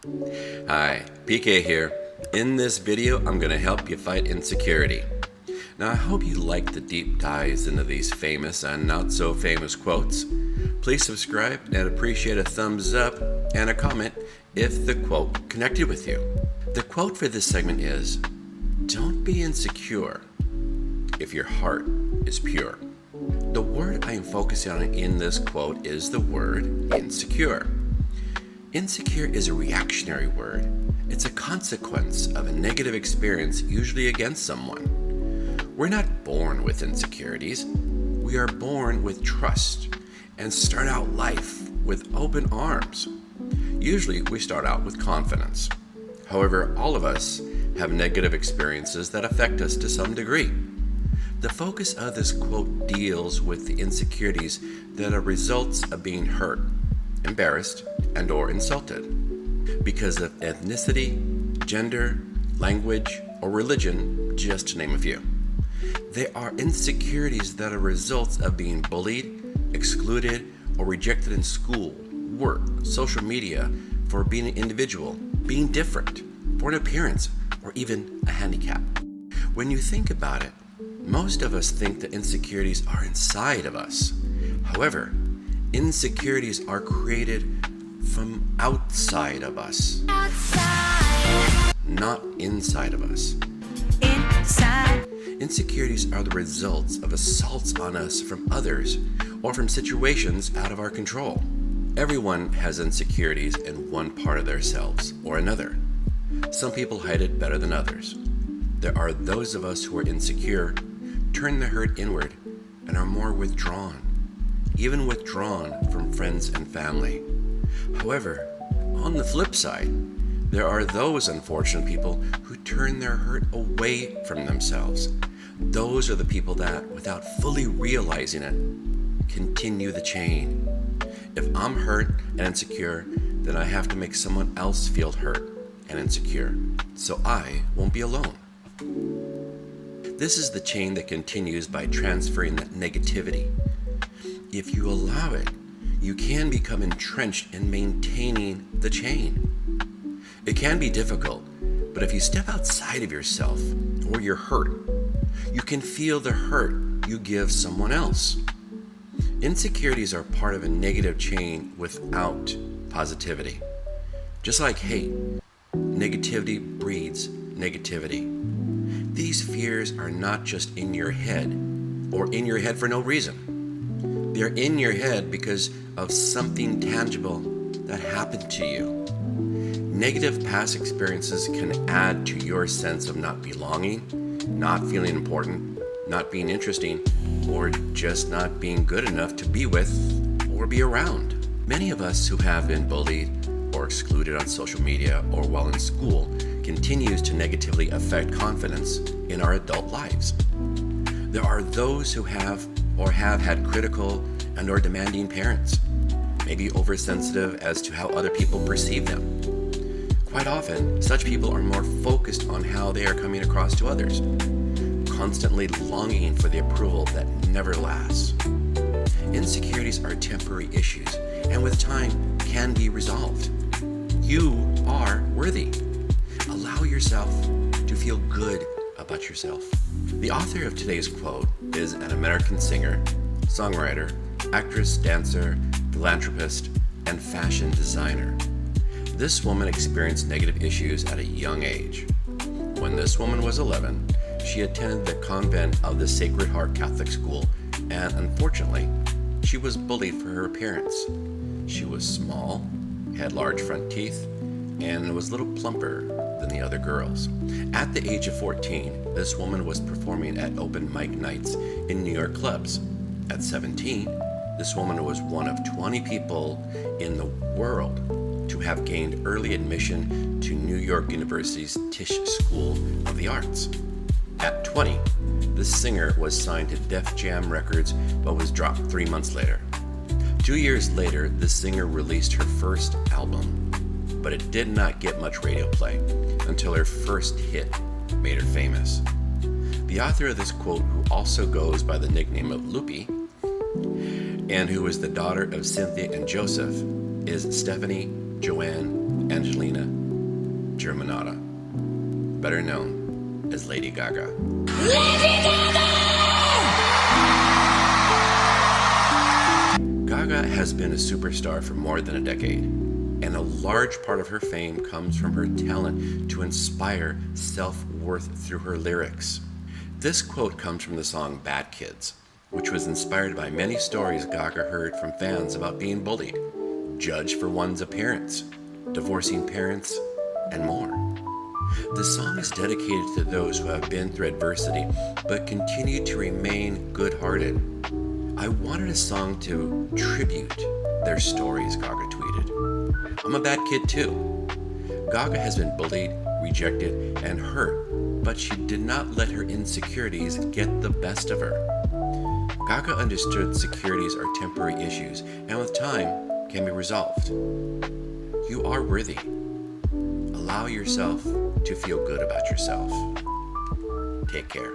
Hi, PK here. In this video, I'm going to help you fight insecurity. Now, I hope you like the deep dives into these famous and not so famous quotes. Please subscribe and appreciate a thumbs up and a comment if the quote connected with you. The quote for this segment is, "Don't be insecure if your heart is pure." The word I am focusing on in this quote is the word insecure. Insecure is a reactionary word. It's a consequence of a negative experience, usually against someone. We're not born with insecurities. We are born with trust and start out life with open arms. Usually we start out with confidence. However, all of us have negative experiences that affect us to some degree. The focus of this quote deals with the insecurities that are results of being hurt, embarrassed, and/or insulted because of ethnicity, gender, language, or religion, just to name a few. They are insecurities that are results of being bullied, excluded, or rejected in school, work, social media, for being an individual, being different, for an appearance, or even a handicap. When you think about it, most of us think that insecurities are inside of us. However, insecurities are created from outside of us, not inside of us. Insecurities are the results of assaults on us from others or from situations out of our control. Everyone has insecurities in one part of themselves or another. Some people hide it better than others. There are those of us who are insecure, turn the hurt inward, and are more withdrawn, even withdrawn from friends and family. However, on the flip side, there are those unfortunate people who turn their hurt away from themselves. Those are the people that, without fully realizing it, continue the chain. If I'm hurt and insecure, then I have to make someone else feel hurt and insecure, so I won't be alone. This is the chain that continues by transferring that negativity. If you allow it, you can become entrenched in maintaining the chain. It can be difficult, but if you step outside of yourself or your hurt, you can feel the hurt you give someone else. Insecurities are part of a negative chain without positivity. Just like hate, negativity breeds negativity. These fears are not just in your head or in your head for no reason. They're in your head because of something tangible that happened to you. Negative past experiences can add to your sense of not belonging, not feeling important, not being interesting, or just not being good enough to be with or be around. Many of us who have been bullied or excluded on social media or while in school continues to negatively affect confidence in our adult lives. There are those who have or have had critical and/or demanding parents, maybe oversensitive as to how other people perceive them. Quite often, such people are more focused on how they are coming across to others, constantly longing for the approval that never lasts. Insecurities are temporary issues and with time can be resolved. You are worthy. Allow yourself to feel good about yourself. The author of today's quote is an American singer, songwriter, actress, dancer, philanthropist, and fashion designer. This woman experienced negative issues at a young age. When this woman was 11, she attended the convent of the Sacred Heart Catholic School, and unfortunately, she was bullied for her appearance. She was small, had large front teeth, and was a little plumper than the other girls. At the age of 14, this woman was performing at open mic nights in New York clubs. At 17, this woman was one of 20 people in the world to have gained early admission to New York University's Tisch School of the Arts. At 20, the singer was signed to Def Jam Records but was dropped 3 months later. 2 years later, the singer released her first album, but it did not get much radio play until her first hit made her famous. The author of this quote, who also goes by the nickname of Loopy, and who is the daughter of Cynthia and Joseph, is Stephanie Joanne Angelina Germanata, better known as Lady Gaga. Lady Gaga! Gaga has been a superstar for more than a decade, and a large part of her fame comes from her talent to inspire self-worth through her lyrics. This quote comes from the song Bad Kids, which was inspired by many stories Gaga heard from fans about being bullied, judged for one's appearance, divorcing parents, and more. The song is dedicated to those who have been through adversity but continue to remain good-hearted. I wanted a song to tribute their stories, Gaga tweeted. I'm a bad kid too. Gaga has been bullied, rejected, and hurt, but she did not let her insecurities get the best of her. Gaga understood insecurities are temporary issues and with time can be resolved. You are worthy. Allow yourself to feel good about yourself. Take care.